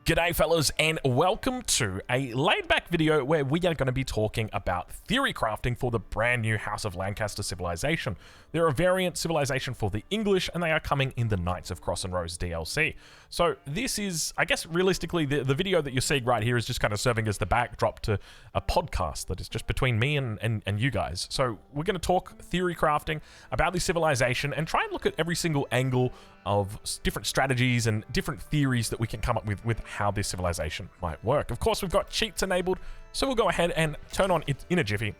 G'day fellas, and welcome to a laid-back video where we are going to be talking about theory crafting for the brand new House of Lancaster civilization. They're a variant civilization for the English, and they are coming in the Knights of Cross and Rose DLC. So this is, I guess realistically, the video that you're seeing right here is just kind of serving as the backdrop to a podcast that is just between me and you guys. So we're going to talk theory crafting about this civilization and try and look at every single angle of different strategies and different theories that we can come up with how this civilization might work. Of course, we've got cheats enabled, so we'll go ahead and turn on it in a jiffy.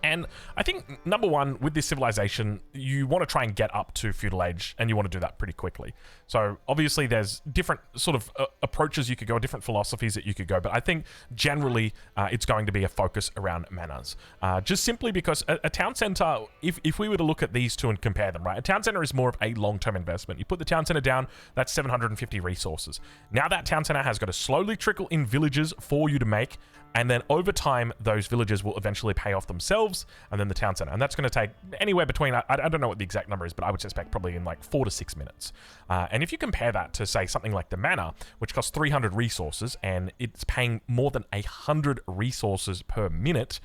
And I think, number one, with this civilization, you want to try and get up to feudal age, and you want to do that pretty quickly. So, obviously, there's different sort of approaches you could go, different philosophies that you could go, but I think, generally, it's going to be a focus around manors. Just simply because a town center, if we were to look at these two and compare them, right, a town center is more of a long-term investment. You put the town center down, that's 750 resources. Now that town center has got to slowly trickle in villages for you to make, and then over time, those villages will eventually pay off themselves, and then the town center. And that's going to take anywhere between, I don't know what the exact number is, but I would suspect probably in like 4 to 6 minutes. And if you compare that to, say, something like the manor, which costs 300 resources, and it's paying more than 100 resources per minute,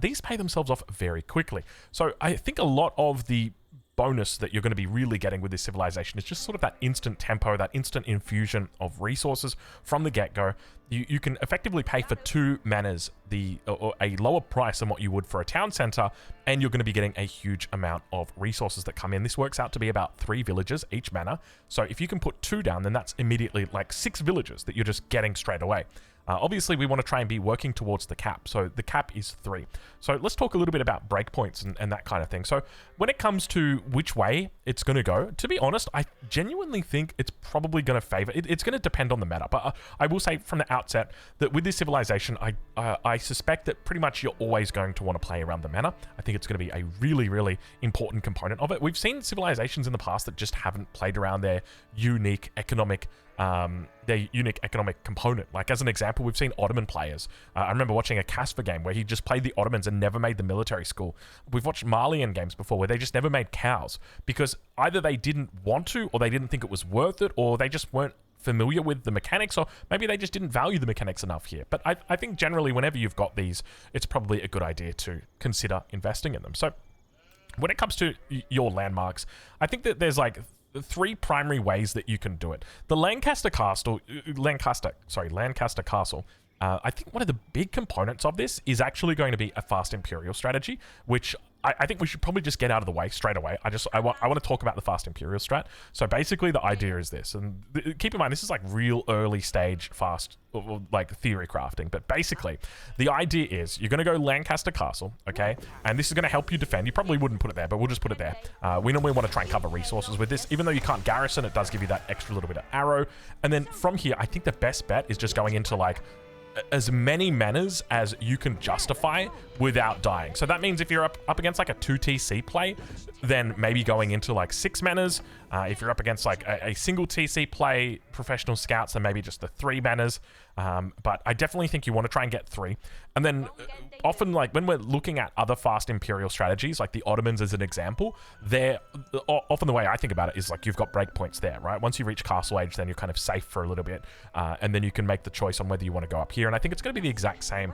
these pay themselves off very quickly. So I think a lot of the bonus that you're going to be really getting with this civilization is just sort of that instant tempo, that instant infusion of resources from the get-go. You can effectively pay for 2 manors or a lower price than what you would for a town center, and you're going to be getting a huge amount of resources that come in. This works out to be about 3 villages each manor. So if you can put 2 down, then that's immediately like 6 villages that you're just getting straight away. Obviously, we want to try and be working towards the cap. So the cap is 3. So let's talk a little bit about breakpoints and that kind of thing. So when it comes to which way it's going to go, to be honest, I genuinely think it's probably going to favor. It's going to depend on the meta. But I will say from the outset that with this civilization, I suspect that pretty much you're always going to want to play around the mana. I think it's going to be a really, really important component of it. We've seen civilizations in the past that just haven't played around their unique economic component. Like, as an example, we've seen Ottoman players. I remember watching a Casper game where he just played the Ottomans and never made the military school. We've watched Malian games before where they just never made cows because either they didn't want to, or they didn't think it was worth it, or they just weren't familiar with the mechanics, or maybe they just didn't value the mechanics enough here. But I think generally whenever you've got these, it's probably a good idea to consider investing in them. So when it comes to your landmarks, I think that there's like 3 primary ways that you can do it. The Lancaster Castle, I think one of the big components of this is actually going to be a fast imperial strategy, which I think we should probably just get out of the way straight away. I want to talk about the fast imperial strat. So basically the idea is this, and keep in mind this is like real early stage fast like theory crafting, but basically the idea is you're going to go Lancaster Castle, okay, and this is going to help you defend. You probably wouldn't put it there, but we'll just put it there. We normally want to try and cover resources with this. Even though you can't garrison, it does give you that extra little bit of arrow. And then from here, I think the best bet is just going into like as many manors as you can justify without dying. So that means if you're up against like a 2 TC play, then maybe going into like 6 manors. If you're up against like a single TC play, professional scouts, then maybe just the 3 manors. But I definitely think you want to try and get 3. And then often, like when we're looking at other fast imperial strategies, like the Ottomans as an example, they're often the way I think about it is like you've got breakpoints there, right? Once you reach castle age, then you're kind of safe for a little bit, and then you can make the choice on whether you want to go up here. And I think it's going to be the exact same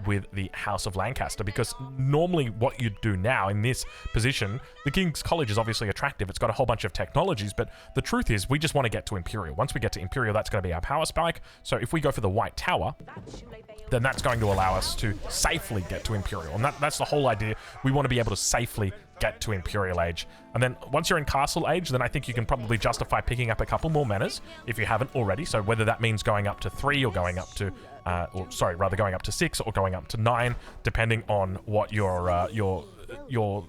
with the House of Lancaster, because normally what you do now in this position, the King's College is obviously attractive. It's got a whole bunch of technologies, but the truth is we just want to get to Imperial. Once we get to Imperial, that's going to be our power spike. So if we go for the White Tower, then that's going to allow us to safely get to Imperial. And that's the whole idea. We want to be able to safely get to Imperial Age. And then once you're in Castle Age, then I think you can probably justify picking up a couple more manors if you haven't already. So whether that means going up to 3 or going up to, going up to 6 or going up to 9, depending on what your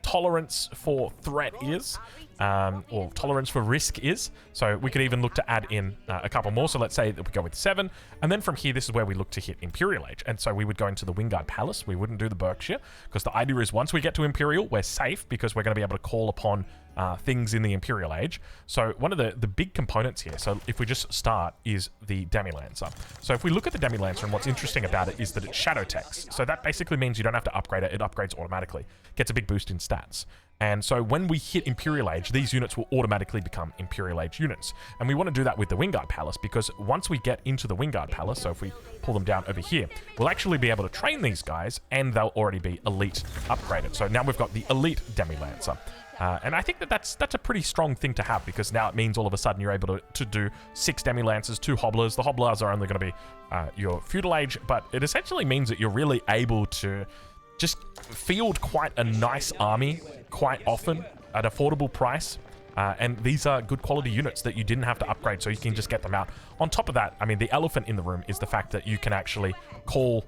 tolerance for threat is, or tolerance for risk is. So we could even look to add in a couple more. So let's say that we go with 7, and then from here, this is where we look to hit Imperial Age. And so we would go into the Wingard Palace. We wouldn't do the Berkshire, because the idea is once we get to Imperial, we're safe, because we're going to be able to call upon things in the Imperial Age. So one of the big components here, so if we just start, is the Demi-Lancer. So if we look at the Demi-Lancer, and what's interesting about it is that it's Shadow Text. So that basically means you don't have to upgrade it. It upgrades automatically. Gets a big boost in stats. And so when we hit Imperial Age, these units will automatically become Imperial Age units. And we want to do that with the Wingard Palace, because once we get into the Wingard Palace, so if we pull them down over here, we'll actually be able to train these guys, and they'll already be elite upgraded. So now we've got the elite Demi-Lancer. And I think that that's a pretty strong thing to have, because now it means all of a sudden you're able to do 6 Demi-Lancers, 2 Hobblers. The Hobblers are only going to be your Feudal Age, but it essentially means that you're really able to just field quite a nice army quite often at affordable price. And these are good quality units that you didn't have to upgrade, so you can just get them out. On top of that, I mean, the elephant in the room is the fact that you can actually call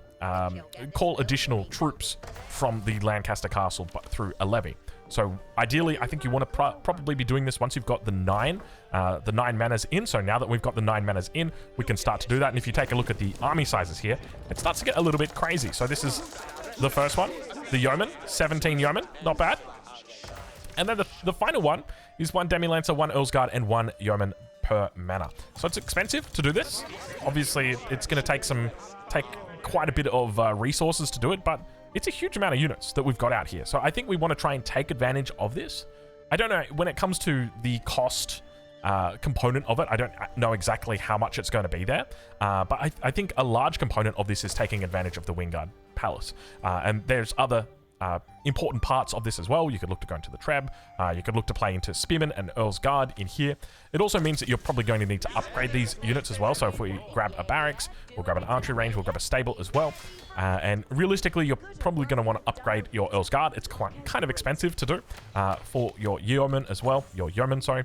additional troops from the Lancaster Castle through a levy. So ideally, I think you want to probably be doing this once you've got the 9 manas in. So now that we've got the 9 manas in, we can start to do that. And if you take a look at the army sizes here, it starts to get a little bit crazy. So this is the first one, the Yeoman, 17 Yeoman, not bad. And then the final one is 1 Demi-Lancer, 1 Earl's Guard, and 1 Yeoman per mana. So it's expensive to do this. Obviously, it's going to take quite a bit of resources to do it, but it's a huge amount of units that we've got out here. So I think we want to try and take advantage of this. I don't know, when it comes to the cost component of it, I don't know exactly how much it's going to be there, but I think a large component of this is taking advantage of the Wingard Palace. And there's other important parts of this as well. You could look to go into the Treb. You could look to play into Spearman and Earl's Guard in here. It also means that you're probably going to need to upgrade these units as well. So if we grab a barracks, we'll grab an archery range, we'll grab a stable as well. And realistically, you're probably going to want to upgrade your Earl's Guard. It's kind of expensive to do for your Yeoman as well. Your Yeoman, sorry.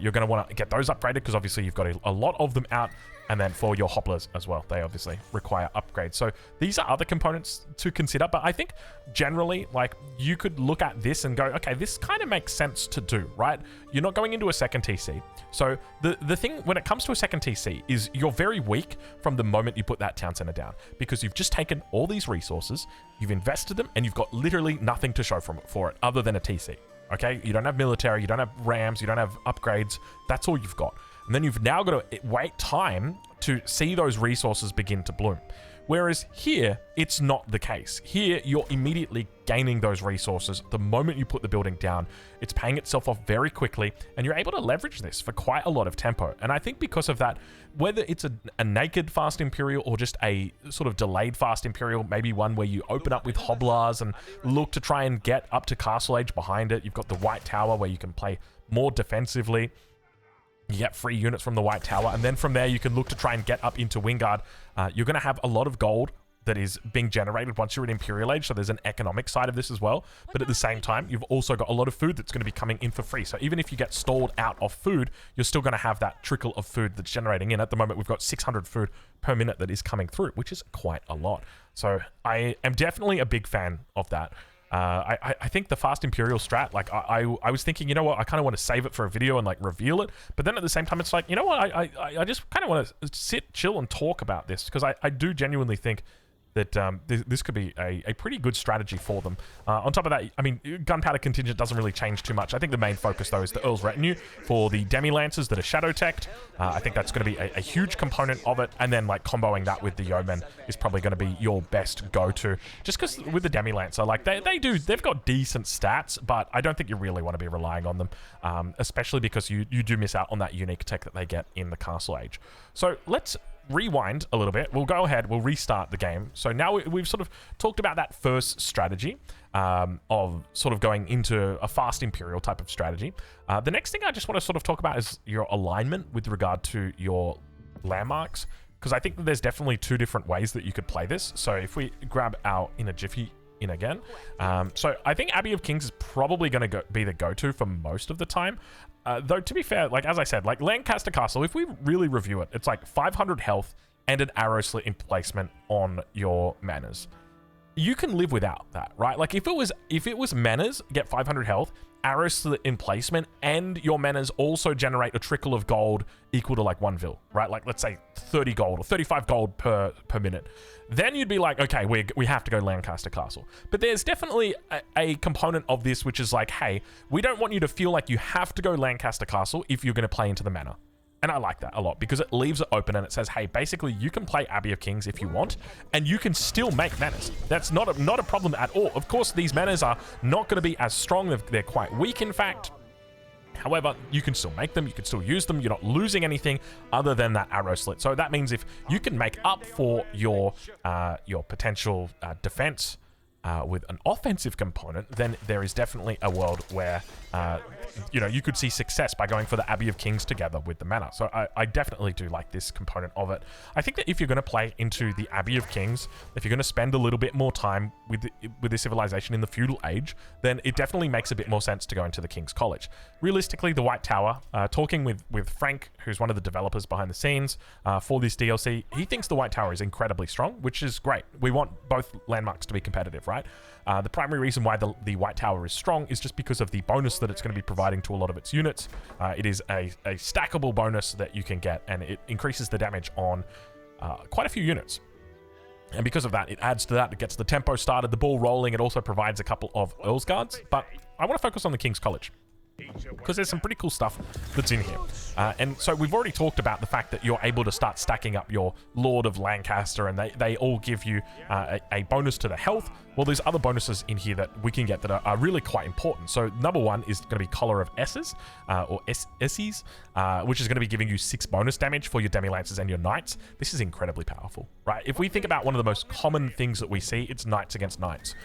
You're going to want to get those upgraded because obviously you've got a lot of them out. And then for your Hobblers as well, they obviously require upgrades. So these are other components to consider. But I think generally, like, you could look at this and go, okay, this kind of makes sense to do, right? You're not going into a second TC. So the thing when it comes to a second TC is you're very weak from the moment you put that town center down, because you've just taken all these resources, you've invested them, and you've got literally nothing to show for it other than a TC. Okay, you don't have military, you don't have rams, you don't have upgrades. That's all you've got. And then you've now got to wait time to see those resources begin to bloom. Whereas here, it's not the case. Here, you're immediately gaining those resources the moment you put the building down. It's paying itself off very quickly, and you're able to leverage this for quite a lot of tempo. And I think because of that, whether it's a naked fast Imperial or just a sort of delayed fast Imperial, maybe one where you open up with Hobblars and look to try and get up to Castle Age behind it. You've got the White Tower where you can play more defensively. You get free units from the White Tower, and then from there you can look to try and get up into Wingard. You're going to have a lot of gold that is being generated once you're in Imperial Age, so there's an economic side of this as well. But at the same time, you've also got a lot of food that's going to be coming in for free. So even if you get stalled out of food, you're still going to have that trickle of food that's generating in. At the moment, we've got 600 food per minute that is coming through, which is quite a lot. So I am definitely a big fan of that. I think the fast Imperial strat, like I was thinking, you know what, I kind of want to save it for a video and like reveal it, but then at the same time it's like, you know what, I just kind of want to sit, chill and talk about this, because I do genuinely think that this could be a pretty good strategy for them. On top of that, I mean, gunpowder contingent doesn't really change too much. I think the main focus, though, is the Earl's Retinue for the Demi-Lancers that are shadow-teched. I think that's going to be a huge component of it, and then, like, comboing that with the Yeomen is probably going to be your best go-to. Just because with the Demi-Lancer, like, they've got decent stats, but I don't think you really want to be relying on them, especially because you do miss out on that unique tech that they get in the Castle Age. So let's rewind a little bit. We'll go ahead, we'll restart the game. So now we've sort of talked about that first strategy of sort of going into a fast Imperial type of strategy. The next thing I just want to sort of talk about is your alignment with regard to your landmarks, because I think that there's definitely 2 different ways that you could play this. So if we grab our Inner Jiffy in again, so I think Abbey of Kings is probably going to be the go-to for most of the time. Though, to be fair, like, as I said, like, Lancaster Castle, if we really review it, it's like 500 health and an arrow slit emplacement on your manors. You can live without that, right? Like, if it was manors, get 500 health, arrow slit emplacement, and your manors also generate a trickle of gold equal to, like, 1 vil, right? Like, let's say 30 gold or 35 gold per minute. Then you'd be like, okay, we have to go Lancaster Castle. But there's definitely a component of this which is like, hey, we don't want you to feel like you have to go Lancaster Castle if you're going to play into the manor. And I like that a lot because it leaves it open and it says, hey, basically you can play Abbey of Kings if you want, and you can still make manors. That's not a problem at all. Of course, these manors are not going to be as strong. They're quite weak, in fact. However, you can still make them, you can still use them, you're not losing anything other than that arrow slit. So that means if you can make up for your potential defense with an offensive component, then there is definitely a world where you could see success by going for the Abbey of Kings together with the manor. So I definitely do like this component of it. I think that if you're going to play into the Abbey of Kings, if you're going to spend a little bit more time with the civilization in the feudal age, then it definitely makes a bit more sense to go into the King's College. Realistically, the White Tower, talking with Frank, who's one of the developers behind the scenes for this DLC, he thinks the White Tower is incredibly strong, which is great. We want both landmarks to be competitive, right? The primary reason why the White Tower is strong is just because of the bonus that it's going to be providing to a lot of its units. It is a stackable bonus that you can get, and it increases the damage on quite a few units. And because of that, it adds to that. It gets the tempo started, the ball rolling. It also provides a couple of Earl's Guards. But I want to focus on the King's College, because there's some pretty cool stuff that's in here. And so we've already talked about the fact that you're able to start stacking up your Lord of Lancaster, and they all give you a bonus to the health. Well, there's other bonuses in here that we can get that are really quite important. So number one is going to be Collar of Esses, or Esses, which is going to be giving you 6 bonus damage for your Demi-Lancers and your Knights. This is incredibly powerful, right? If we think about one of the most common things that we see, it's Knights against Knights,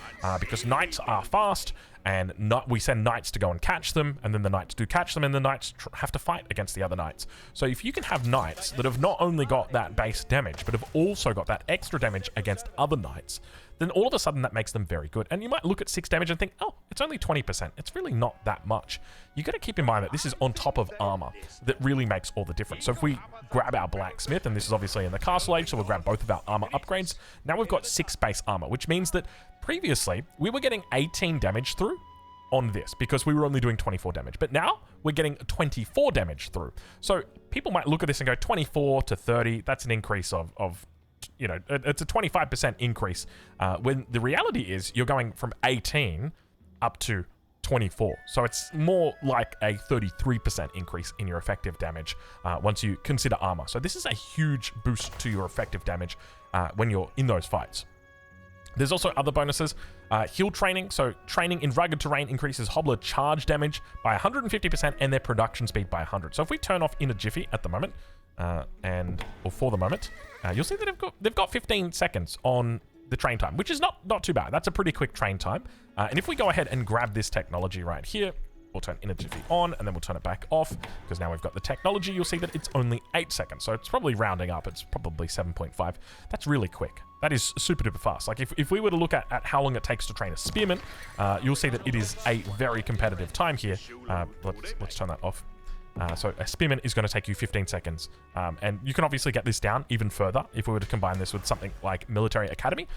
because Knights are fast, and we send Knights to go and catch them, and then the Knights do catch them, and the Knights have to fight against the other Knights. So if you can have Knights that have not only got that base damage, but have also got that extra damage against other Knights, then all of a sudden that makes them very good. And you might look at 6 damage and think, oh, it's only 20%. It's really not that much. You got to keep in mind that this is on top of armor that really makes all the difference. So if we grab our blacksmith, and this is obviously in the castle age, so we'll grab both of our armor upgrades. Now we've got 6 base armor, which means that previously we were getting 18 damage through on this because we were only doing 24 damage. But now we're getting 24 damage through. So people might look at this and go 24 to 30. That's an increase of it's a 25% increase, when the reality is you're going from 18 up to 24. So it's more like a 33% increase in your effective damage once you consider armor. So this is a huge boost to your effective damage when you're in those fights. There's also other bonuses. Heal training. So training in rugged terrain increases Hobbler charge damage by 150% and their production speed by 100. So if we turn off in a jiffy at the moment, for the moment, you'll see that they've got 15 seconds on the train time, which is not too bad. That's a pretty quick train time. And if we go ahead and grab this technology right here, we'll turn in a jiffy on, and then we'll turn it back off, because now we've got the technology. You'll see that it's only 8 seconds. So it's probably rounding up. It's probably 7.5. That's really quick. That is super duper fast. Like if we were to look at how long it takes to train a spearman, you'll see that it is a very competitive time here. Let's turn that off. So a spearman is going to take you 15 seconds. And you can obviously get this down even further if we were to combine this with something like Military Academy.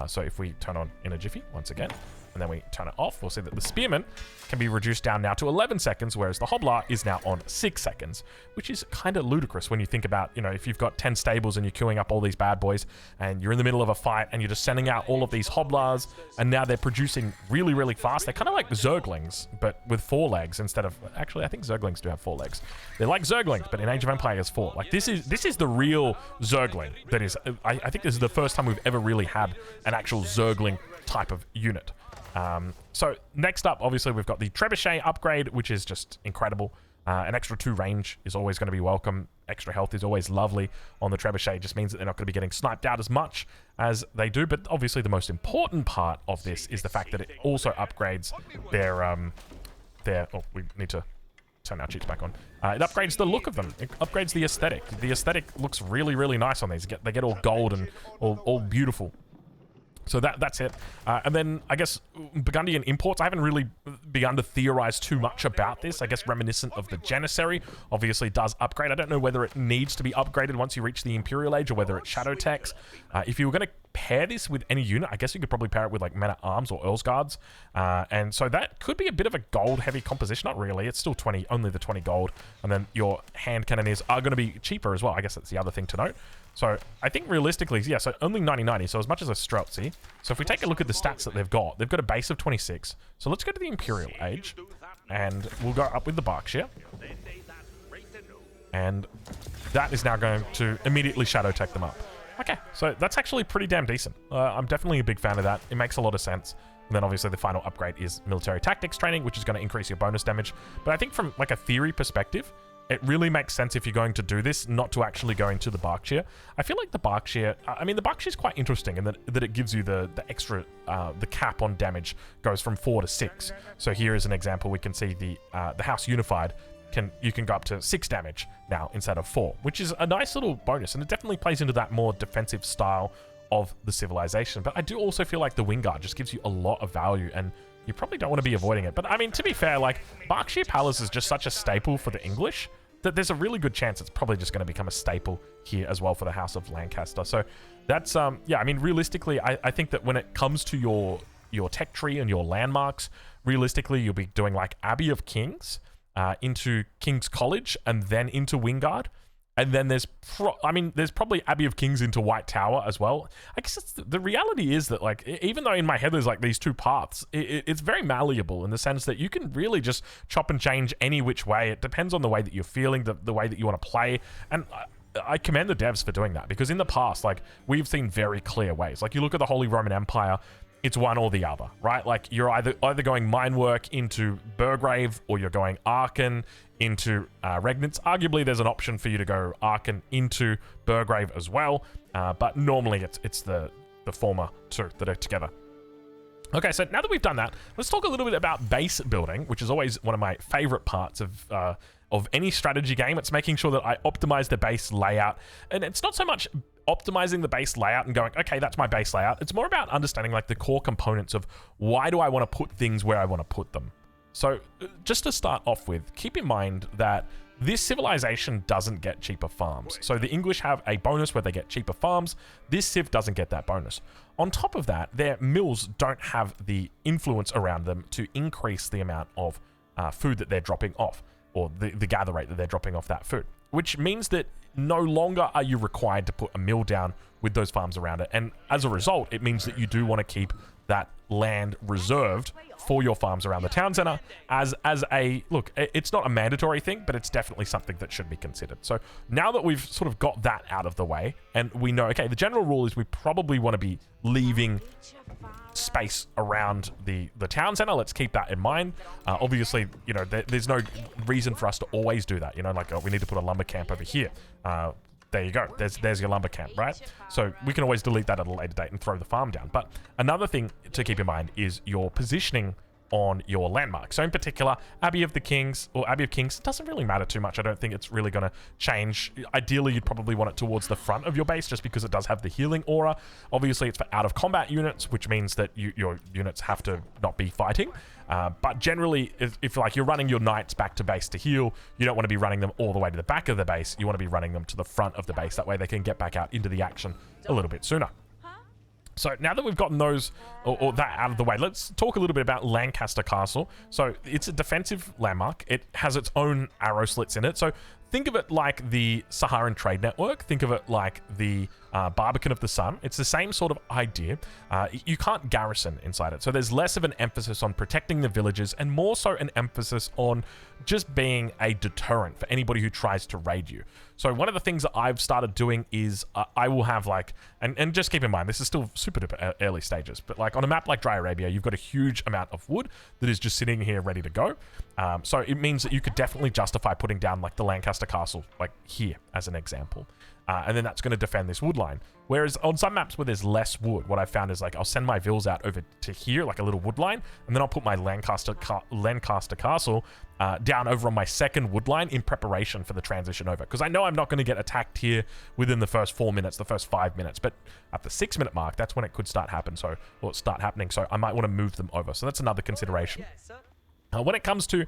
So if we turn on in a jiffy once again, and then we turn it off, we'll see that the spearman can be reduced down now to 11 seconds, whereas the hobbler is now on 6 seconds, which is kind of ludicrous when you think about, if you've got 10 stables and you're queuing up all these bad boys, and you're in the middle of a fight, and you're just sending out all of these hobblers, and now they're producing really, really fast. They're kind of like Zerglings, but with 4 legs instead of... Actually, I think Zerglings do have 4 legs. They're like Zerglings, but in Age of Empires 4. Like, this is the real Zergling. That is... I think this is the first time we've ever really had an actual Zergling type of unit. So next up, obviously, we've got the Trebuchet upgrade, which is just incredible. An extra 2 range is always going to be welcome. Extra health is always lovely on the Trebuchet. It just means that they're not going to be getting sniped out as much as they do. But obviously, the most important part of this is the fact that it also upgrades their oh, we need to turn our cheats back on. It upgrades the look of them. It upgrades the aesthetic. The aesthetic looks really, really nice on these. They get all gold and all beautiful. So that's it. And then, I guess, Burgundian imports, I haven't really begun to theorize too much about this. I guess reminiscent of the Janissary obviously does upgrade. I don't know whether it needs to be upgraded once you reach the Imperial Age or whether it's Shadow Techs. If you were going to pair this with any unit, I guess you could probably pair it with like Men-at-Arms or Earl's Guards. And so that could be a bit of a gold-heavy composition. Not really. It's still only the 20 gold. And then your hand cannoneers are going to be cheaper as well. I guess that's the other thing to note. So I think realistically, yeah, so only 90-90, so as much as a Streltsy. So if we take a look at the stats that they've got a base of 26. So let's go to the Imperial Age, and we'll go up with the Berkshire. And that is now going to immediately shadow tech them up. Okay, so that's actually pretty damn decent. I'm definitely a big fan of that. It makes a lot of sense. And then obviously the final upgrade is military tactics training, which is going to increase your bonus damage. But I think from like a theory perspective, it really makes sense if you're going to do this, not to actually go into the Berkshire. I feel like the Berkshire, I mean, the Berkshire is quite interesting in that it gives you the extra, the cap on damage goes from 4 to 6. So here is an example. We can see the House Unified, you can go up to 6 damage now instead of 4, which is a nice little bonus. And it definitely plays into that more defensive style of the civilization. But I do also feel like the Wingard just gives you a lot of value, and you probably don't want to be avoiding it. But I mean, to be fair, like, Berkshire Palace is just such a staple for the English that there's a really good chance it's probably just going to become a staple here as well for the House of Lancaster. So that's, yeah, I mean, realistically, I think that when it comes to your tech tree and your landmarks, realistically, you'll be doing like Abbey of Kings into King's College and then into Wingard. And then there's probably Abbey of Kings into White Tower as well. I guess the reality is that, like, even though in my head there's like these two paths, it's very malleable in the sense that you can really just chop and change any which way. It depends on the way that you're feeling, the way that you want to play. And I commend the devs for doing that, because in the past, like, we've seen very clear ways. Like, you look at the Holy Roman Empire, it's one or the other, right? Like, you're either going Minework into Burgrave, or you're going Aachen into Regnitz. Arguably, there's an option for you to go Aachen into Burgrave as well, but normally it's the former two that are together. Okay, so now that we've done that, let's talk a little bit about base building, which is always one of my favorite parts of any strategy game. It's making sure that I optimize the base layout, and it's not so much optimizing the base layout and going, okay, that's my base layout. It's more about understanding like the core components of why do I want to put things where I want to put them. So just to start off with, keep in mind that this civilization doesn't get cheaper farms. So the English have a bonus where they get cheaper farms. This civ doesn't get that bonus. On top of that, their mills don't have the influence around them to increase the amount of food that they're dropping off, or the gather rate that they're dropping off that food, which means that no longer are you required to put a mill down with those farms around it. And as a result, it means that you do want to keep that land reserved for your farms around the town center as a look. It's not a mandatory thing, but it's definitely something that should be considered. So now that we've sort of got that out of the way, and we know, okay, the general rule is we probably want to be leaving space around the town center. Let's keep that in mind. Obviously, you know, there's no reason for us to always do that. You know, like, oh, we need to put a lumber camp over here. There you go. There's your lumber camp, right? So we can always delete that at a later date and throw the farm down. But another thing to keep in mind is your positioning on your landmark. So in particular, Abbey of Kings doesn't really matter too much. I don't think it's really going to change. Ideally, you'd probably want it towards the front of your base just because it does have the healing aura. Obviously, it's for out of combat units, which means that your units have to not be fighting. But generally, if like you're running your knights back to base to heal, you don't want to be running them all the way to the back of the base. You want to be running them to the front of the base. That way they can get back out into the action a little bit sooner. So now that we've gotten those, or that out of the way, let's talk a little bit about Lancaster Castle. So it's a defensive landmark. It has its own arrow slits in it. So think of it like the Saharan Trade Network. Think of it like the Barbican of the Sun. It's the same sort of idea. You can't garrison inside it. So there's less of an emphasis on protecting the villages and more so an emphasis on just being a deterrent for anybody who tries to raid you. So one of the things that I've started doing is I will have like, and just keep in mind, this is still super duper early stages, but like on a map like Dry Arabia, you've got a huge amount of wood that is just sitting here ready to go. So it means that you could definitely justify putting down like the Lancaster Castle, like here as an example. And then that's going to defend this wood line. Whereas on some maps where there's less wood, what I found is like I'll send my vills out over to here, like a little wood line, and then I'll put my Lancaster Castle down over on my second wood line in preparation for the transition over. Because I know I'm not going to get attacked here within the first 4 minutes, the first 5 minutes, but at the 6 minute mark, that's when it could start happening. So I might want to move them over. So that's another consideration. When it comes to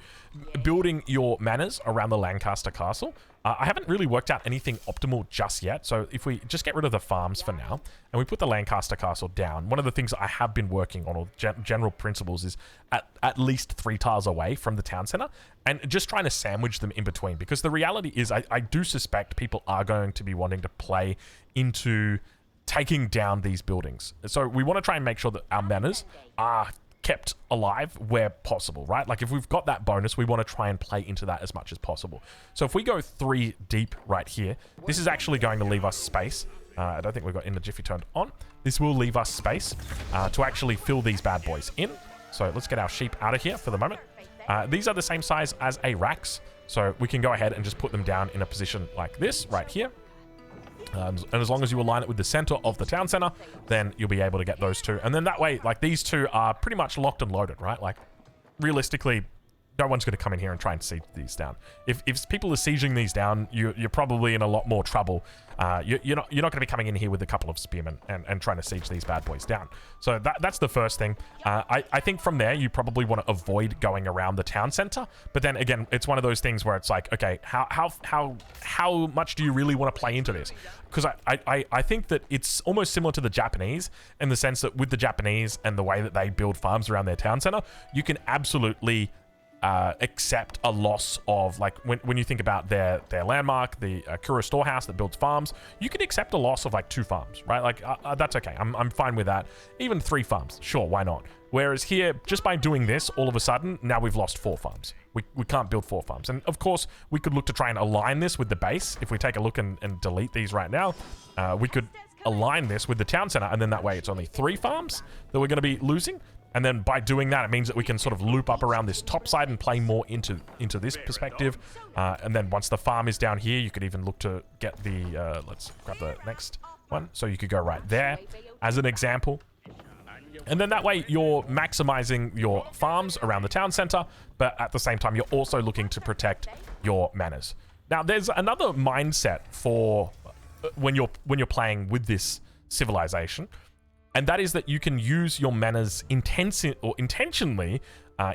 building your manors around the Lancaster Castle, I haven't really worked out anything optimal just yet. So if we just get rid of the farms for now, and we put the Lancaster Castle down, one of the things I have been working on, or general principles, is at least 3 tiles away from the town center, and just trying to sandwich them in between. Because the reality is, I do suspect people are going to be wanting to play into taking down these buildings. So we want to try and make sure that our manors are kept alive where possible, right? Like if we've got that bonus, we want to try and play into that as much as possible. So if we go 3 deep right here, this is actually going to leave us space. I don't think we've got in the jiffy turned on. This will leave us space to actually fill these bad boys in. So let's get our sheep out of here for the moment. These are the same size as a racks, so we can go ahead and just put them down in a position like this right here. And as long as you align it with the center of the town center, then you'll be able to get those two. And then that way, like, these two are pretty much locked and loaded, right? Like, realistically, no one's going to come in here and try and siege these down. If people are sieging these down, you're probably in a lot more trouble. You're not going to be coming in here with a couple of spearmen and trying to siege these bad boys down. So that's the first thing. I think from there, you probably want to avoid going around the town center. But then again, it's one of those things where it's like, okay, how much do you really want to play into this? Because I think that it's almost similar to the Japanese in the sense that with the Japanese and the way that they build farms around their town center, you can absolutely accept a loss of, like, when you think about their landmark, the Kura storehouse that builds farms, you can accept a loss of like 2 farms, right? Like that's okay. I'm fine with that. Even 3 farms, sure, why not? Whereas here, just by doing this, all of a sudden, now we've lost 4 farms. We can't build 4 farms. And of course, we could look to try and align this with the base. If we take a look and delete these right now, we could align this with the town center, and then that way it's only 3 farms that we're going to be losing. And then by doing that, it means that we can sort of loop up around this top side and play more into this perspective. And then once the farm is down here, you could even look to get the, let's grab the next one. So you could go right there as an example. And then that way you're maximizing your farms around the town center, but at the same time, you're also looking to protect your manors. Now, there's another mindset for when you're playing with this civilization. And that is that you can use your manors intentionally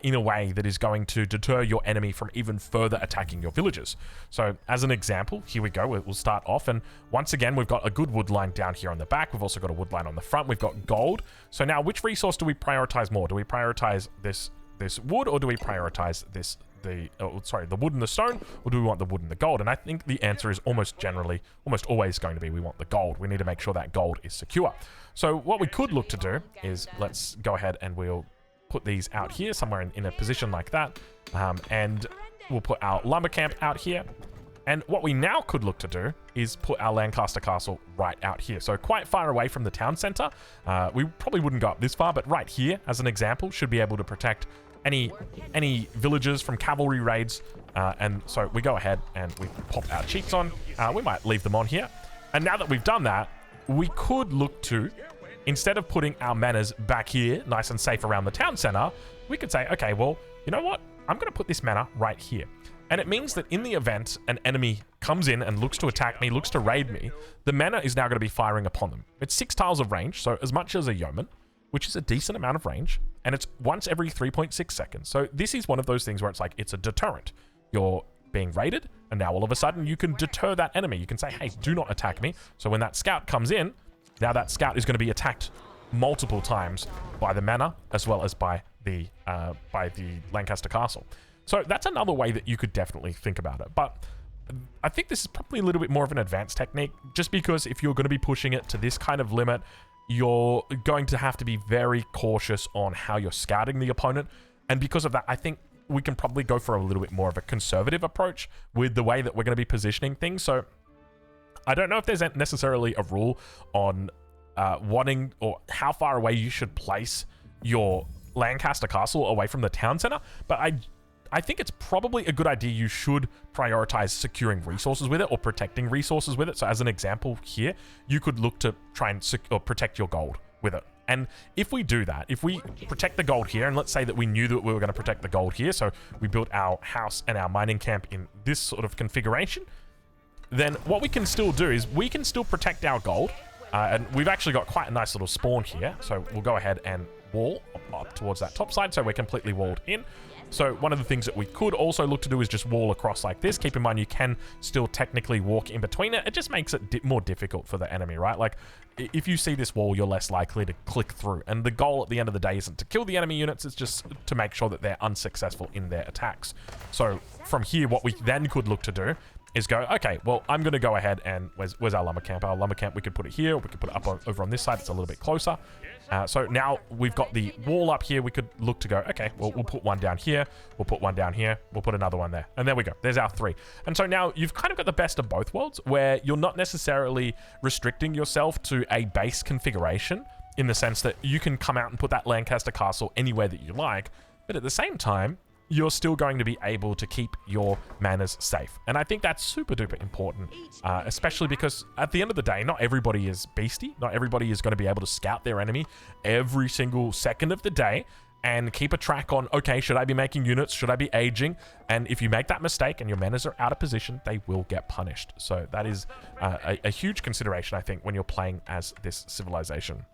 in a way that is going to deter your enemy from even further attacking your villages. So as an example, here we go. We'll start off. And once again, we've got a good wood line down here on the back. We've also got a wood line on the front. We've got gold. So now which resource do we prioritize more? Do we prioritize this wood, or do we prioritize the wood and the stone, or do we want the wood and the gold? And I think the answer is almost always going to be we want the gold. We need to make sure that gold is secure. So what we could look to do is let's go ahead and we'll put these out here somewhere in a position like that. And we'll put our lumber camp out here. And what we now could look to do is put our Lancaster castle right out here. So quite far away from the town center. We probably wouldn't go up this far, but right here, as an example, should be able to protect any villages from cavalry raids. And so we go ahead and we pop our cheats on. We might leave them on here. And now that we've done that, we could look to, instead of putting our manors back here, nice and safe around the town center, we could say, okay, well, you know what? I'm going to put this manor right here. And it means that in the event an enemy comes in and looks to attack me, looks to raid me, the manor is now going to be firing upon them. It's 6 tiles of range, so as much as a yeoman, which is a decent amount of range, and it's once every 3.6 seconds. So this is one of those things where it's like, it's a deterrent. You're being raided, and now all of a sudden you can deter that enemy. You can say, hey, do not attack me. So when that scout comes in, now that scout is going to be attacked multiple times by the manor as well as by the Lancaster castle. So that's another way that you could definitely think about it. But I think this is probably a little bit more of an advanced technique, just because if you're going to be pushing it to this kind of limit, you're going to have to be very cautious on how you're scouting the opponent. And because of that, I think we can probably go for a little bit more of a conservative approach with the way that we're going to be positioning things. So I don't know if there's necessarily a rule on wanting or how far away you should place your Lancaster castle away from the town center, but I think it's probably a good idea you should prioritize securing resources with it or protecting resources with it. So as an example here, you could look to try and protect your gold with it. And if we do that, if we protect the gold here, and let's say that we knew that we were going to protect the gold here, so we built our house and our mining camp in this sort of configuration, then what we can still do is we can still protect our gold. And we've actually got quite a nice little spawn here. So we'll go ahead and wall up towards that top side, so we're completely walled in. So one of the things that we could also look to do is just wall across like this. Keep in mind, you can still technically walk in between it. It just makes it more difficult for the enemy, right? Like, if you see this wall, you're less likely to click through. And the goal at the end of the day isn't to kill the enemy units, it's just to make sure that they're unsuccessful in their attacks. So from here, what we then could look to do is go, okay, well, I'm going to go ahead and where's our lumber camp? Our lumber camp, we could put it here, or we could put it up over on this side. It's a little bit closer. So now we've got the wall up here. We could look to go, okay, well, we'll put one down here. We'll put one down here. We'll put another one there. And there we go. There's our 3. And so now you've kind of got the best of both worlds, where you're not necessarily restricting yourself to a base configuration in the sense that you can come out and put that Lancaster castle anywhere that you like. But at the same time, you're still going to be able to keep your manors safe. And I think that's super duper important, especially because at the end of the day, not everybody is beastie. Not everybody is going to be able to scout their enemy every single second of the day and keep a track on, okay, should I be making units? Should I be aging? And if you make that mistake and your manors are out of position, they will get punished. So that is a huge consideration, I think, when you're playing as this civilization.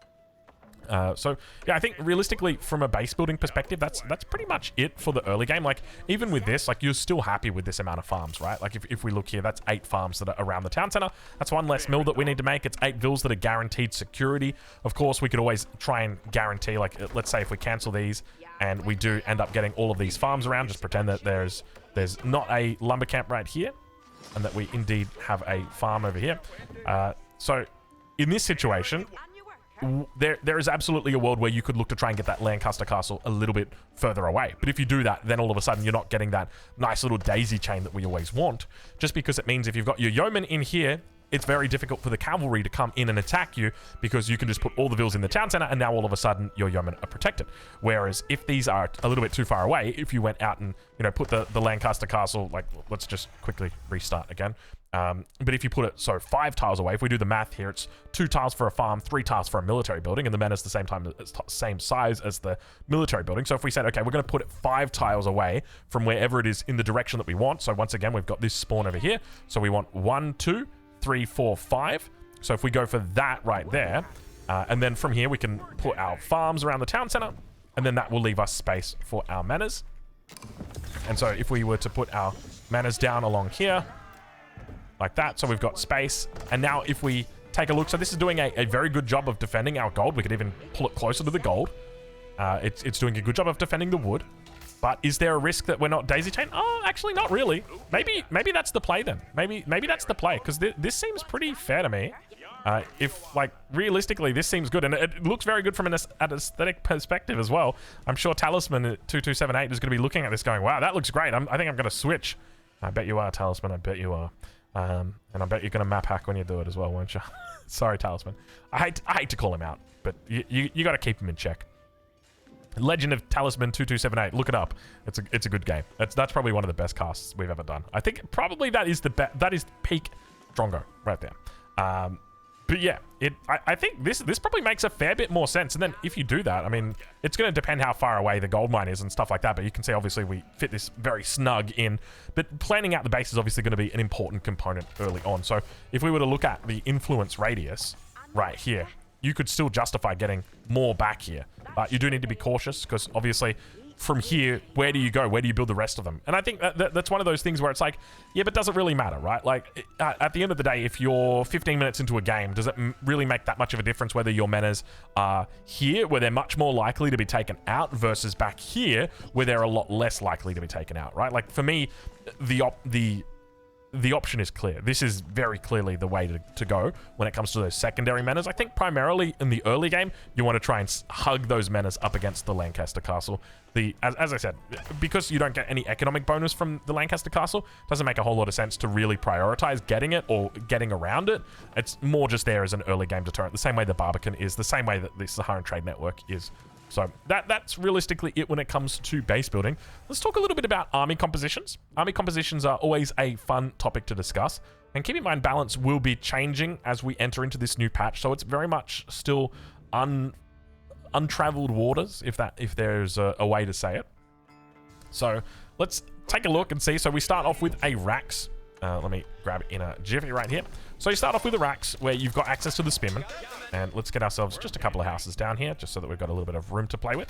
So yeah, I think realistically from a base building perspective, that's pretty much it for the early game. Like even with this, like you're still happy with this amount of farms, right? Like if we look here, that's 8 farms that are around the town center. That's 1 less mill that we need to make. It's 8 villas that are guaranteed security. Of course, we could always try and guarantee, like let's say if we cancel these and we do end up getting all of these farms around, just pretend that there's not a lumber camp right here and that we indeed have a farm over here. So in this situation, there is absolutely a world where you could look to try and get that Lancaster castle a little bit further away. But if you do that, then all of a sudden you're not getting that nice little daisy chain that we always want, just because it means if you've got your yeomen in here, it's very difficult for the cavalry to come in and attack you, because you can just put all the villas in the town center and now all of a sudden your yeomen are protected. Whereas if these are a little bit too far away, if you went out and, you know, put the Lancaster castle, like let's just quickly restart again. But if you put it, so 5 tiles away, if we do the math here, it's 2 tiles for a farm, 3 tiles for a military building, and the men is the same size as the military building. So if we said, okay, we're going to put it 5 tiles away from wherever it is in the direction that we want. So once again, we've got this spawn over here. So we want 1, 2, 3, 4, 5. So if we go for that right there, and then from here we can put our farms around the town center, and then that will leave us space for our manors. And so if we were to put our manors down along here, like that, so we've got space. And now if we take a look, so this is doing a very good job of defending our gold. We could even pull it closer to the gold. It's doing a good job of defending the wood. But is there a risk that we're not daisy chain? Oh, actually not really. Maybe that's the play then. Maybe that's the play, because this seems pretty fair to me. If, like, realistically, this seems good, and it looks very good from an aesthetic perspective as well. I'm sure Talisman at 2278 is going to be looking at this going, wow, that looks great. I think I'm going to switch. I bet you are, Talisman. I bet you are. And I bet you're going to map hack when you do it as well, won't you? Sorry, Talisman. I hate to call him out, but you got to keep him in check. Legend of Talisman 2278. Look it up. It's a good game. That's probably one of the best casts we've ever done. I think probably that is peak Drongo right there. But yeah, I think this probably makes a fair bit more sense. And then if you do that, I mean, it's going to depend how far away the gold mine is and stuff like that. But you can see, obviously, we fit this very snug in. But planning out the base is obviously going to be an important component early on. So if we were to look at the influence radius right here, you could still justify getting more back here. But you do need to be cautious, because obviously from here, where do you go? Where do you build the rest of them? And I think that's one of those things where it's like, yeah, but does it really matter, right? Like, at the end of the day, if you're 15 minutes into a game, does it really make that much of a difference whether your manors are here, where they're much more likely to be taken out, versus back here, where they're a lot less likely to be taken out, right? Like, for me, the option is clear. This is very clearly the way to go when it comes to those secondary manors. I think primarily in the early game, you want to try and hug those manors up against the Lancaster castle. As I said, because you don't get any economic bonus from the Lancaster castle, doesn't make a whole lot of sense to really prioritize getting it or getting around it. It's more just there as an early game deterrent, the same way the Barbican is, the same way that the Saharan Trade Network is. So that's realistically it when it comes to base building. Let's talk a little bit about army compositions. Army compositions are always a fun topic to discuss. And keep in mind, balance will be changing as we enter into this new patch. So it's very much still untraveled waters, if there's a way to say it. So let's take a look and see. So we start off with a Rax. Let me grab it in a jiffy right here. So you start off with a Rax, where you've got access to the spearmen. And let's get ourselves just a couple of houses down here, just so that we've got a little bit of room to play with.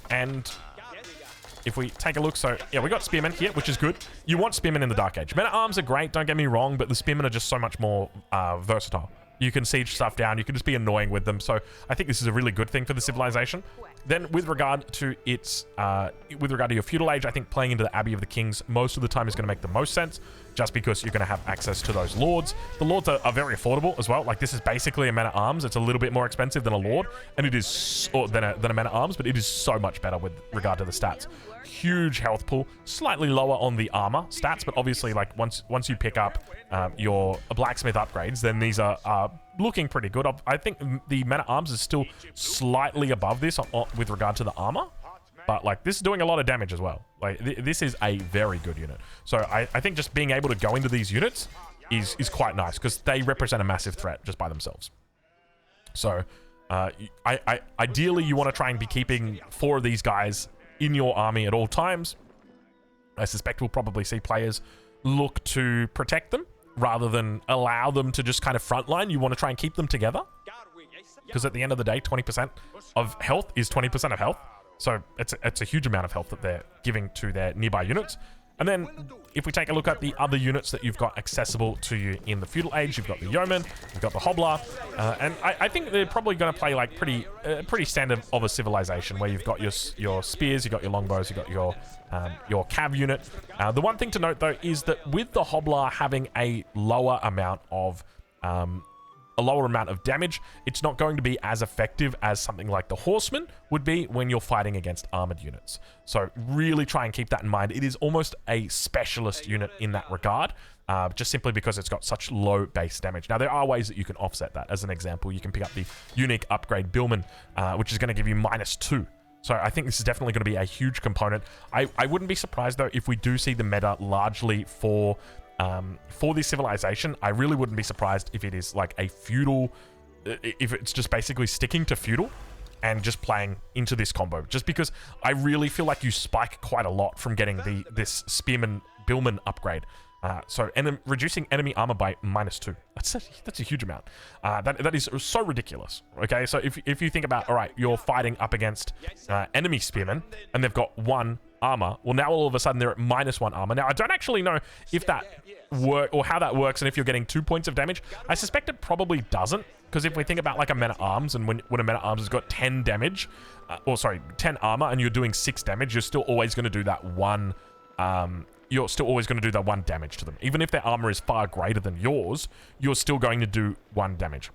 And if we take a look, so yeah, we got spearmen here, which is good. You want spearmen in the Dark Age. Men-at-arms are great, don't get me wrong, but the spearmen are just so much more versatile. You can siege stuff down, you can just be annoying with them. So I think this is a really good thing for the civilization. Then with regard to its, with regard to your feudal age, I think playing into the Abbey of the Kings most of the time is going to make the most sense, just because you're going to have access to those lords. The lords are very affordable as well. Like, this is basically a man-at-arms. It's a little bit more expensive than a lord, and it is than a man-at-arms, but it is so much better with regard to the stats. Huge health pool, slightly lower on the armor stats, but obviously, like, once you pick up your blacksmith upgrades, then these are looking pretty good. I think the man-at-arms is still slightly above this with regard to the armor, but like, this is doing a lot of damage as well. Like, this is a very good unit. So I think just being able to go into these units is quite nice, because they represent a massive threat just by themselves. So ideally, you want to try and be keeping 4 of these guys in your army at all times. I suspect we'll probably see players look to protect them rather than allow them to just kind of frontline. You want to try and keep them together, because at the end of the day, 20% of health is 20% of health. So it's a huge amount of health that they're giving to their nearby units. And then if we take a look at the other units that you've got accessible to you in the feudal age, you've got the yeoman, you've got the hobbler, and I think they're probably going to play like pretty standard of a civilization, where you've got your spears, you've got your longbows, you've got your cav unit. The one thing to note though is that with the hobbler having a lower amount of damage, it's not going to be as effective as something like the horseman would be when you're fighting against armored units. So really try and keep that in mind. It is almost a specialist unit in that regard, just simply because it's got such low base damage. Now, there are ways that you can offset that. As an example, you can pick up the unique upgrade Billman, which is going to give you -2. So I think this is definitely going to be a huge component. I wouldn't be surprised, though, if we do see the meta largely for this civilization. I really wouldn't be surprised if it is like a feudal, if it's just basically sticking to feudal and just playing into this combo, just because I really feel like you spike quite a lot from getting this Spearman Billman upgrade. And then reducing enemy armor by -2. That's a huge amount. That is so ridiculous. Okay, so if you think about, all right, you're fighting up against enemy spearmen, and they've got 1 armor. Well, now all of a sudden they're at -1 armor. Now, I don't actually know if that work or how that works, and if you're getting 2 points of damage. I suspect it probably doesn't, because if we think about like a men-at-arms, and when a men-at-arms has got 10 damage, 10 armor, and you're doing 6 damage, you're still always going to do that one. You're still always going to do that 1 damage to them. Even if their armor is far greater than yours, you're still going to do 1 damage.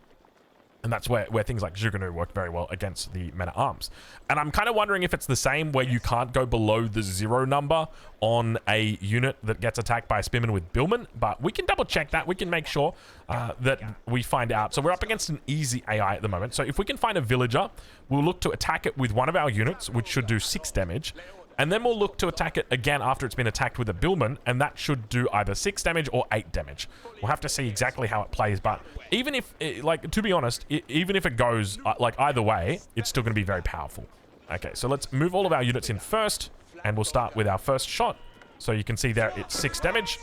And that's where things like Jugunu work very well against the men-at-arms. And I'm kind of wondering if it's the same, where you can't go below the 0 number on a unit that gets attacked by a spearman with Billman, but we can double check that. We can make sure that we find out. So we're up against an easy AI at the moment. So if we can find a villager, we'll look to attack it with one of our units, which should do 6 damage. And then we'll look to attack it again after it's been attacked with a Billman, and that should do either 6 damage or 8 damage. We'll have to see exactly how it plays, but even if, like, to be honest, even if it goes, like, either way, it's still going to be very powerful. Okay, so let's move all of our units in first, and we'll start with our first shot. So you can see there, it's 6 damage.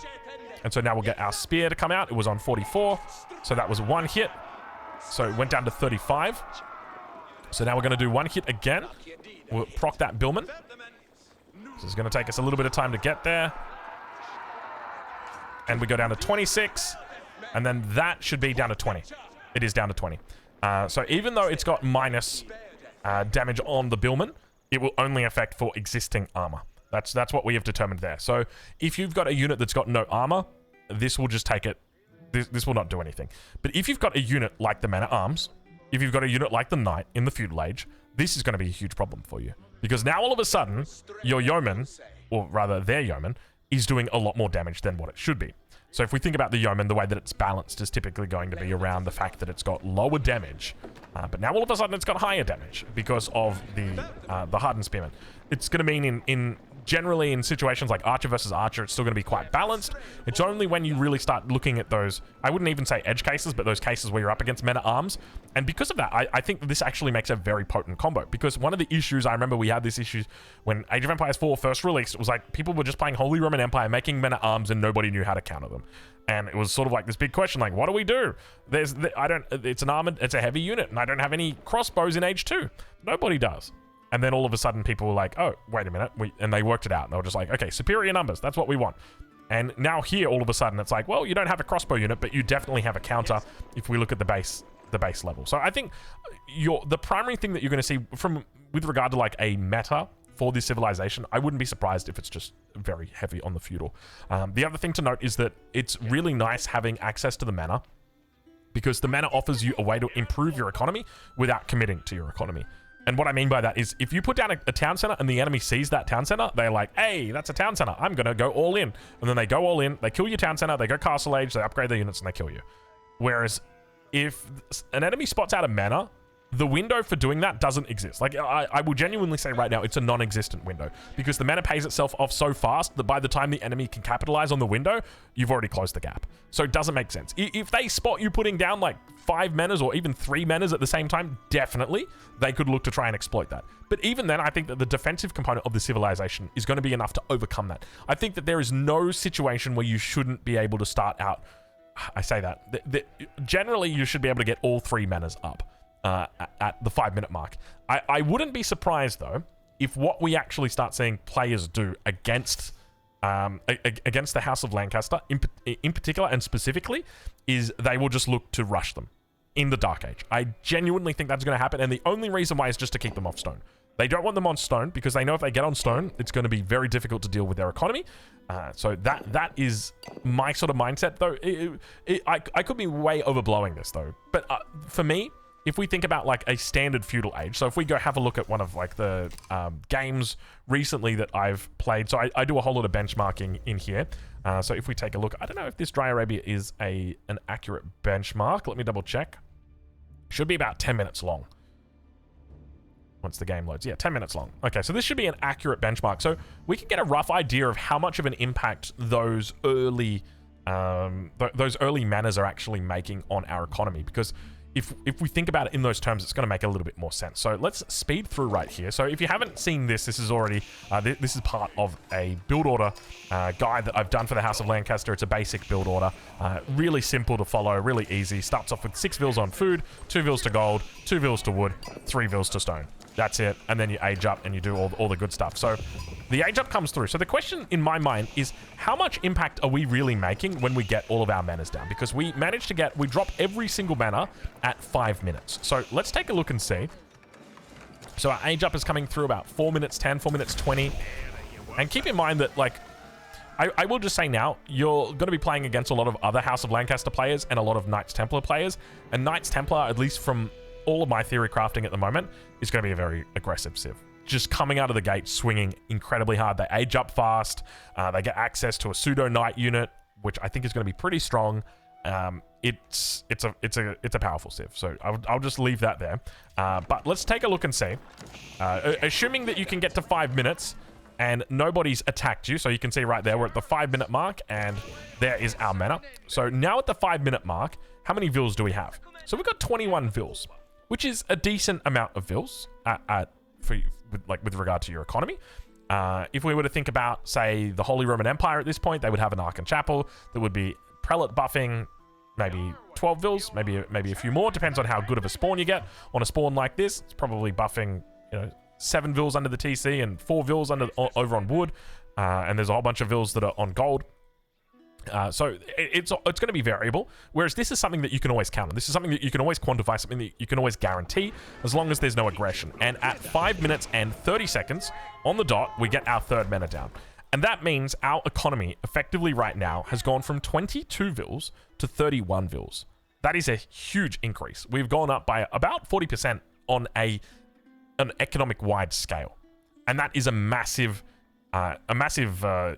And so now we'll get our spear to come out. It was on 44, so that was 1 hit. So it went down to 35. So now we're going to do 1 hit again. We'll proc that Billman. This is going to take us a little bit of time to get there. And we go down to 26. And then that should be down to 20. It is down to 20. So even though it's got minus damage on the Billman, it will only affect for existing armor. That's what we have determined there. So if you've got a unit that's got no armor, this will just take it. This will not do anything. But if you've got a unit like the Man-at-Arms, if you've got a unit like the Knight in the feudal age, this is going to be a huge problem for you. Because now all of a sudden, your yeoman, or rather their yeoman, is doing a lot more damage than what it should be. So if we think about the yeoman, the way that it's balanced is typically going to be around the fact that it's got lower damage, but now all of a sudden it's got higher damage because of the hardened spearman. It's going to mean generally in situations like Archer versus Archer, it's still going to be quite balanced. It's only when you really start looking at those, I wouldn't even say edge cases, but those cases where you're up against men-at-arms. And because of that, I think that this actually makes a very potent combo. Because one of the issues, I remember we had this issue when Age of Empires 4 first released, it was like people were just playing Holy Roman Empire, making men-at-arms, and nobody knew how to counter them. And it was sort of like this big question, like, what do we do? It's an armored, it's a heavy unit, and I don't have any crossbows in Age 2. Nobody does. And then all of a sudden people were like, oh, wait a minute. And they worked it out. And they were just like, okay, superior numbers. That's what we want. And now here, all of a sudden, it's like, well, you don't have a crossbow unit, but you definitely have a counter if we look at the base the base level. So I think the primary thing that you're going to see with regard to like a meta for this civilization, I wouldn't be surprised if it's just very heavy on the feudal. The other thing to note is that it's really nice having access to the mana, because the mana offers you a way to improve your economy without committing to your economy. And what I mean by that is if you put down a town center and the enemy sees that town center, they're like, hey, that's a town center, I'm going to go all in. And then they go all in, they kill your town center, they go castle age, they upgrade their units, and they kill you. Whereas if an enemy spots out a mana, the window for doing that doesn't exist. Like, I will genuinely say right now, it's a non-existent window, because the mana pays itself off so fast that by the time the enemy can capitalize on the window, you've already closed the gap. So it doesn't make sense. If they spot you putting down like 5 manas or even 3 manas at the same time, definitely they could look to try and exploit that. But even then, I think that the defensive component of the civilization is going to be enough to overcome that. I think that there is no situation where you shouldn't be able to start out. I say that. Generally, you should be able to get all 3 manas up at the 5-minute mark. I wouldn't be surprised, though, if what we actually start seeing players do against the House of Lancaster, in particular and specifically, is they will just look to rush them in the Dark Age. I genuinely think that's going to happen, and the only reason why is just to keep them off stone. They don't want them on stone because they know if they get on stone, it's going to be very difficult to deal with their economy. So that is my sort of mindset, though. I could be way overblowing this, though. But for me, if we think about like a standard feudal age, so if we go have a look at one of like the games recently that I've played, so I do a whole lot of benchmarking in here. So if we take a look, I don't know if this Dry Arabia is an accurate benchmark. Let me double check. Should be about 10 minutes long. Once the game loads. Yeah, 10 minutes long. Okay, so this should be an accurate benchmark. So we can get a rough idea of how much of an impact those early manas are actually making on our economy, because if we think about it in those terms, it's going to make a little bit more sense. So let's speed through right here. So if you haven't seen this, this is already this is part of a build order guide that I've done for the House of Lancaster. It's a basic build order, really simple to follow, really easy. Starts off with 6 vils on food, 2 vils to gold, 2 vils to wood, 3 vils to stone. That's it. And then you age up and you do all the good stuff. So the age up comes through. So the question in my mind is, how much impact are we really making when we get all of our manas down? Because we managed to we drop every single mana at 5 minutes. So let's take a look and see. So our age up is coming through about 4 minutes 10, 4 minutes 20. And keep in mind that, like, I will just say now, you're going to be playing against a lot of other House of Lancaster players and a lot of Knights Templar players. And Knights Templar, at least from all of my theory crafting at the moment, is going to be a very aggressive civ. Just coming out of the gate, swinging incredibly hard. They age up fast. They get access to a pseudo knight unit, which I think is going to be pretty strong. It's a powerful civ. So I'll just leave that there. But let's take a look and see. Assuming that you can get to 5 minutes and nobody's attacked you, so you can see right there we're at the 5-minute mark, and there is our mana. So now at the 5-minute mark, how many vils do we have? So we've got 21 vils, which is a decent amount of vils with regard to your economy. If we were to think about, say, the Holy Roman Empire at this point, they would have an Ark and Chapel. There would be prelate buffing, maybe 12 vils, maybe a few more. Depends on how good of a spawn you get. On a spawn like this, it's probably buffing, 7 vils under the TC and 4 vils over on wood. And there's a whole bunch of vils that are on gold. So it's going to be variable, whereas this is something that you can always count on. This is something that you can always quantify, something that you can always guarantee, as long as there's no aggression. And at 5 minutes and 30 seconds on the dot, we get our 3rd mana down. And that means our economy effectively right now has gone from 22 vils to 31 vils. That is a huge increase. We've gone up by about 40% on an economic-wide scale. And that is a massive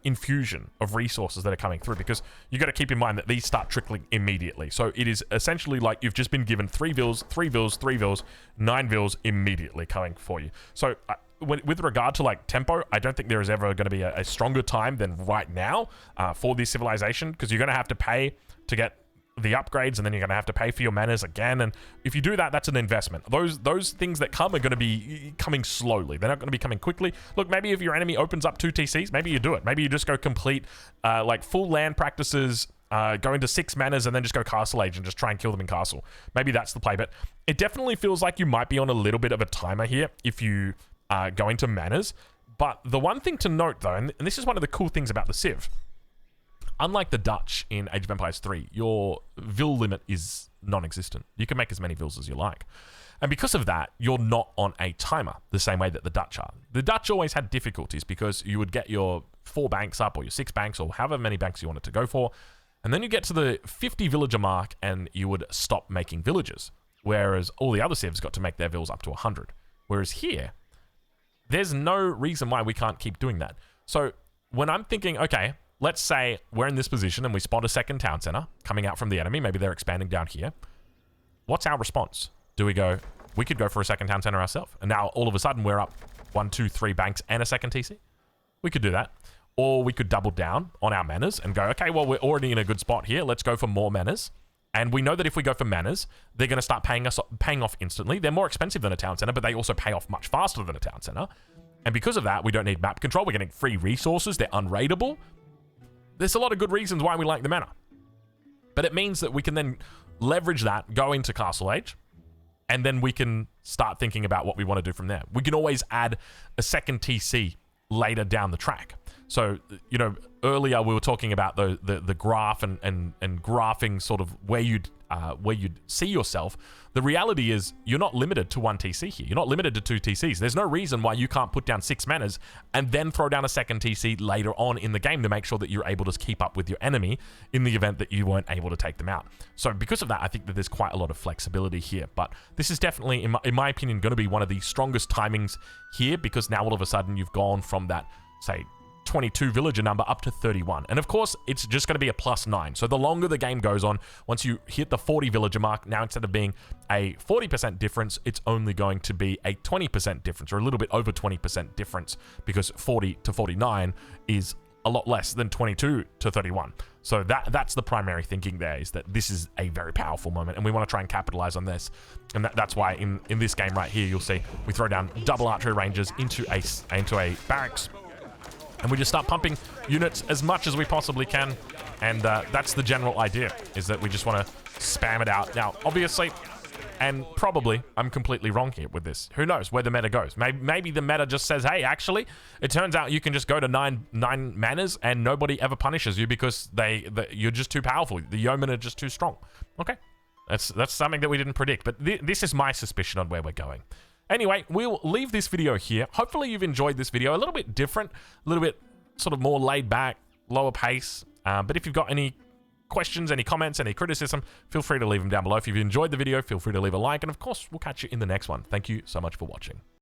infusion of resources that are coming through, because you got to keep in mind that these start trickling immediately. So it is essentially like you've just been given 3 vils, 3 vils, 3 vils, 9 vils immediately coming for you. So with regard to like tempo, I don't think there is ever going to be a stronger time than right now for this civilization, because you're going to have to pay to get the upgrades, and then you're going to have to pay for your manas again. And if you do that, that's an investment. Those things that come are going to be coming slowly. They're not going to be coming quickly. Look, maybe if your enemy opens up 2 TCs, maybe you do it. Maybe you just go complete like full land practices, go into 6 manas, and then just go castle age and just try and kill them in castle. Maybe that's the play. But it definitely feels like you might be on a little bit of a timer here if you go into manas. But the one thing to note, though, and this is one of the cool things about the civ, unlike the Dutch in Age of Empires 3, your vill limit is non-existent. You can make as many vills as you like. And because of that, you're not on a timer the same way that the Dutch are. The Dutch always had difficulties because you would get your 4 banks up or your 6 banks or however many banks you wanted to go for. And then you get to the 50 villager mark and you would stop making villages. Whereas all the other civs got to make their vills up to 100. Whereas here, there's no reason why we can't keep doing that. So when I'm thinking, okay, let's say we're in this position and we spot a second town center coming out from the enemy. Maybe they're expanding down here. What's our response? Do we go, we could go for a second town center ourselves. And now all of a sudden we're up 1, 2, 3 banks and a second TC. We could do that. Or we could double down on our manors and go, okay, well, we're already in a good spot here. Let's go for more manors. And we know that if we go for manors, they're going to start paying off instantly. They're more expensive than a town center, but they also pay off much faster than a town center. And because of that, we don't need map control. We're getting free resources. They're unraidable. There's a lot of good reasons why we like the manor. But it means that we can then leverage that, go into Castle Age, and then we can start thinking about what we want to do from there. We can always add a second TC later down the track. So, you know, earlier we were talking about the graph and graphing sort of where you'd see yourself. The reality is you're not limited to 1 TC here. You're not limited to 2 TCs. There's no reason why you can't put down 6 manors and then throw down a second TC later on in the game to make sure that you're able to keep up with your enemy in the event that you weren't able to take them out. So because of that, I think that there's quite a lot of flexibility here. But this is definitely, in my opinion, going to be one of the strongest timings here, because now all of a sudden you've gone from that, say, 22 villager number up to 31. And of course, it's just going to be a +9. So the longer the game goes on, once you hit the 40 villager mark, now instead of being a 40% difference, it's only going to be a 20% difference, or a little bit over 20% difference, because 40 to 49 is a lot less than 22 to 31. So that's the primary thinking there, is that this is a very powerful moment, and we want to try and capitalize on this. And that's why in this game right here, you'll see we throw down double archery rangers into a barracks. And we just start pumping units as much as we possibly can. And that's the general idea, is that we just want to spam it out. Now, obviously, and probably, I'm completely wrong here with this. Who knows where the meta goes? Maybe the meta just says, hey, actually, it turns out you can just go to 9 manors and nobody ever punishes you because you're just too powerful. The yeomen are just too strong. Okay, that's something that we didn't predict. But this is my suspicion on where we're going. Anyway, we'll leave this video here. Hopefully you've enjoyed this video. A little bit different, a little bit sort of more laid back, lower pace. But if you've got any questions, any comments, any criticism, feel free to leave them down below. If you've enjoyed the video, feel free to leave a like. And of course, we'll catch you in the next one. Thank you so much for watching.